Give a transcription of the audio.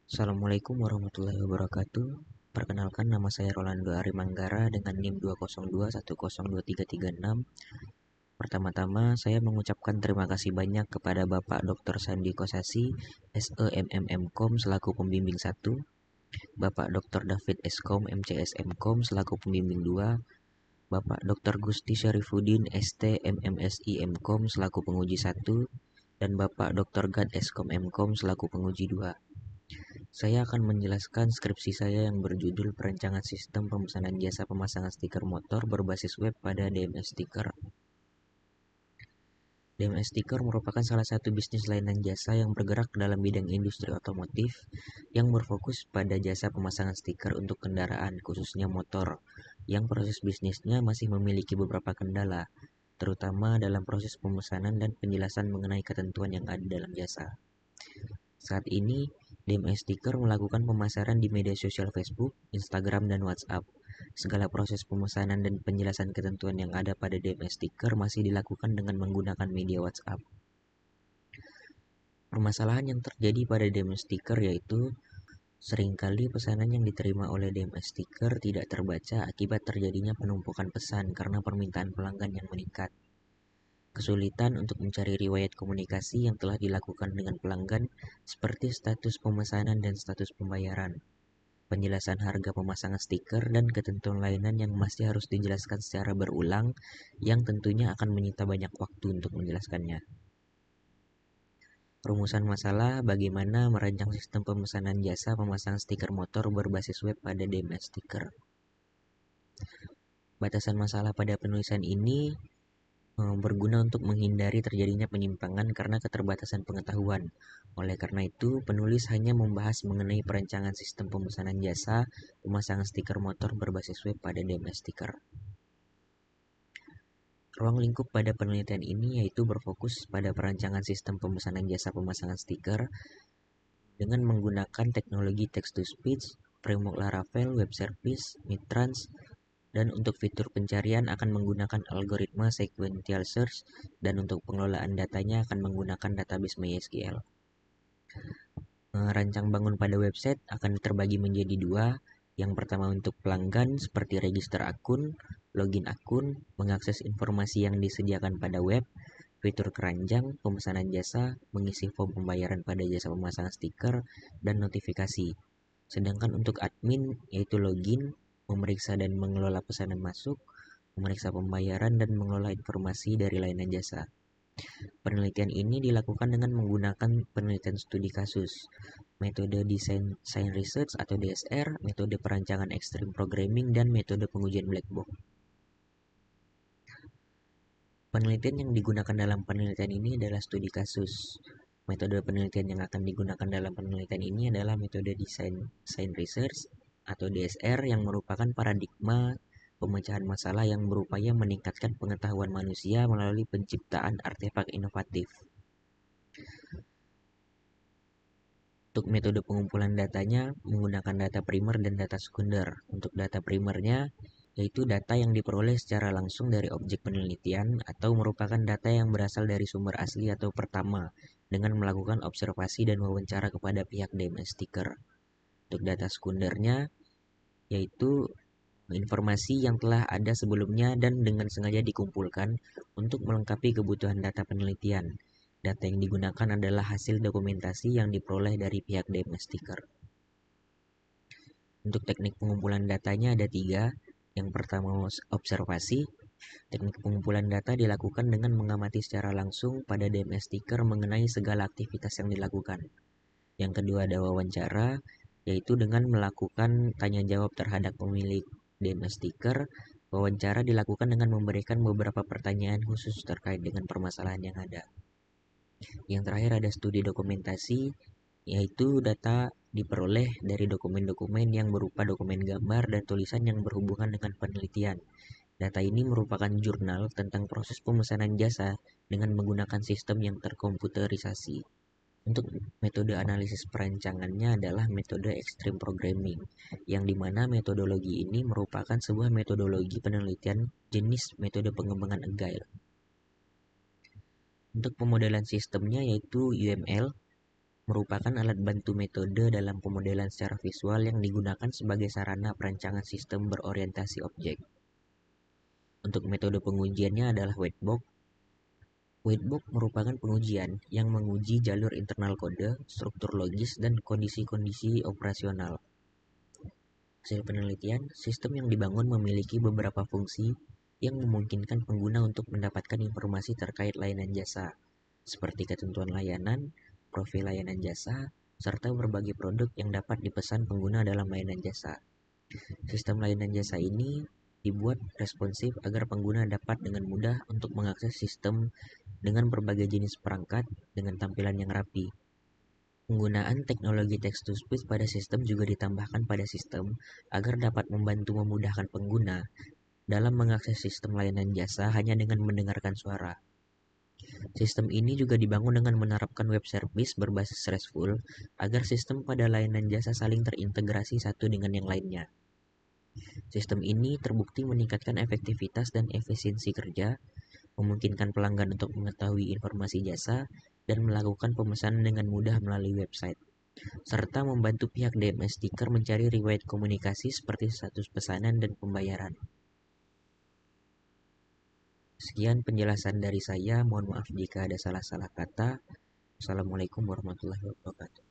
Assalamualaikum warahmatullahi wabarakatuh. Perkenalkan, nama saya Rolando Arimanggara dengan NIM 202102336. Pertama-tama, saya mengucapkan terima kasih banyak kepada Bapak Dr. Sandi Kosasi, SEMMM.Com selaku pembimbing 1, Bapak Dr. David Eskom, MCSM.Com selaku pembimbing 2, Bapak Dr. Gusti Syarifuddin, ST, MMSI M.Com selaku penguji 1, dan Bapak Dr. Gad Eskom M.Com selaku penguji 2. Saya akan menjelaskan skripsi saya yang berjudul Perancangan Sistem Pemesanan Jasa Pemasangan Stiker Motor Berbasis Web pada DMS Stiker. DMS Stiker merupakan salah satu bisnis layanan jasa yang bergerak dalam bidang industri otomotif yang berfokus pada jasa pemasangan stiker untuk kendaraan, khususnya motor, yang proses bisnisnya masih memiliki beberapa kendala, terutama dalam proses pemesanan dan penjelasan mengenai ketentuan yang ada dalam jasa. Saat ini, DMS Stiker melakukan pemasaran di media sosial Facebook, Instagram, dan WhatsApp. Segala proses pemesanan dan penjelasan ketentuan yang ada pada DMS Stiker masih dilakukan dengan menggunakan media WhatsApp. Permasalahan yang terjadi pada DMS Stiker yaitu seringkali pesanan yang diterima oleh DMS Stiker tidak terbaca akibat terjadinya penumpukan pesan karena permintaan pelanggan yang meningkat. Kesulitan untuk mencari riwayat komunikasi yang telah dilakukan dengan pelanggan seperti status pemesanan dan status pembayaran, penjelasan harga pemasangan stiker, dan ketentuan lainnya yang masih harus dijelaskan secara berulang yang tentunya akan menyita banyak waktu untuk menjelaskannya. Rumusan masalah bagaimana merancang sistem pemesanan jasa pemasangan stiker motor berbasis web pada DMS Stiker. Batasan masalah pada penulisan ini berguna untuk menghindari terjadinya penyimpangan karena keterbatasan pengetahuan. Oleh karena itu, penulis hanya membahas mengenai perancangan sistem pemesanan jasa pemasangan stiker motor berbasis web pada DMS Stiker. Ruang lingkup pada penelitian ini yaitu berfokus pada perancangan sistem pemesanan jasa pemasangan stiker dengan menggunakan teknologi text-to-speech, framework Laravel, web service, Mitrans, dan untuk fitur pencarian akan menggunakan algoritma sequential search, dan untuk pengelolaan datanya akan menggunakan database MySQL. Rancang bangun pada website akan terbagi menjadi dua. Yang pertama untuk pelanggan seperti register akun, login akun, mengakses informasi yang disediakan pada web, fitur keranjang, pemesanan jasa, mengisi form pembayaran pada jasa pemasangan stiker, dan notifikasi. Sedangkan untuk admin yaitu login, memeriksa dan mengelola pesanan masuk, memeriksa pembayaran, dan mengelola informasi dari layanan jasa. Penelitian ini dilakukan dengan menggunakan penelitian studi kasus, metode design science research atau DSR, metode perancangan extreme programming, dan metode pengujian black box. Penelitian yang digunakan dalam penelitian ini adalah studi kasus. Metode penelitian yang akan digunakan dalam penelitian ini adalah metode design science research atau DSR yang merupakan paradigma pemecahan masalah yang berupaya meningkatkan pengetahuan manusia melalui penciptaan artefak inovatif. Untuk metode pengumpulan datanya menggunakan data primer dan data sekunder. Untuk data primernya yaitu data yang diperoleh secara langsung dari objek penelitian atau merupakan data yang berasal dari sumber asli atau pertama dengan melakukan observasi dan wawancara kepada pihak DMS Stiker. Untuk data sekundernya yaitu informasi yang telah ada sebelumnya dan dengan sengaja dikumpulkan untuk melengkapi kebutuhan data penelitian. Data yang digunakan adalah hasil dokumentasi yang diperoleh dari pihak DMS Stiker. Untuk teknik pengumpulan datanya ada 3. Yang pertama observasi. Teknik pengumpulan data dilakukan dengan mengamati secara langsung pada DMS Stiker mengenai segala aktivitas yang dilakukan. Yang kedua ada wawancara, yaitu dengan melakukan tanya jawab terhadap pemilik DMS Stiker. Wawancara dilakukan dengan memberikan beberapa pertanyaan khusus terkait dengan permasalahan yang ada. Yang terakhir ada studi dokumentasi, yaitu data diperoleh dari dokumen-dokumen yang berupa dokumen gambar dan tulisan yang berhubungan dengan penelitian. Data ini merupakan jurnal tentang proses pemesanan jasa dengan menggunakan sistem yang terkomputerisasi. Untuk metode analisis perancangannya adalah metode extreme programming, yang dimana metodologi ini merupakan sebuah metodologi penelitian jenis metode pengembangan agile. Untuk pemodelan sistemnya yaitu UML, merupakan alat bantu metode dalam pemodelan secara visual yang digunakan sebagai sarana perancangan sistem berorientasi objek. Untuk metode pengujiannya adalah whitebox. Whitebox merupakan pengujian yang menguji jalur internal kode, struktur logis, dan kondisi-kondisi operasional. Hasil penelitian, sistem yang dibangun memiliki beberapa fungsi yang memungkinkan pengguna untuk mendapatkan informasi terkait layanan jasa, seperti ketentuan layanan, profil layanan jasa, serta berbagai produk yang dapat dipesan pengguna dalam layanan jasa. Sistem layanan jasa ini dibuat responsif agar pengguna dapat dengan mudah untuk mengakses sistem dengan berbagai jenis perangkat dengan tampilan yang rapi. Penggunaan teknologi text-to-speech pada sistem juga ditambahkan pada sistem agar dapat membantu memudahkan pengguna dalam mengakses sistem layanan jasa hanya dengan mendengarkan suara. Sistem ini juga dibangun dengan menerapkan web service berbasis RESTful agar sistem pada layanan jasa saling terintegrasi satu dengan yang lainnya. Sistem ini terbukti meningkatkan efektivitas dan efisiensi kerja, memungkinkan pelanggan untuk mengetahui informasi jasa dan melakukan pemesanan dengan mudah melalui website, serta membantu pihak DMS Sticker mencari riwayat komunikasi seperti status pesanan dan pembayaran. Sekian penjelasan dari saya, mohon maaf jika ada salah-salah kata. Assalamualaikum warahmatullahi wabarakatuh.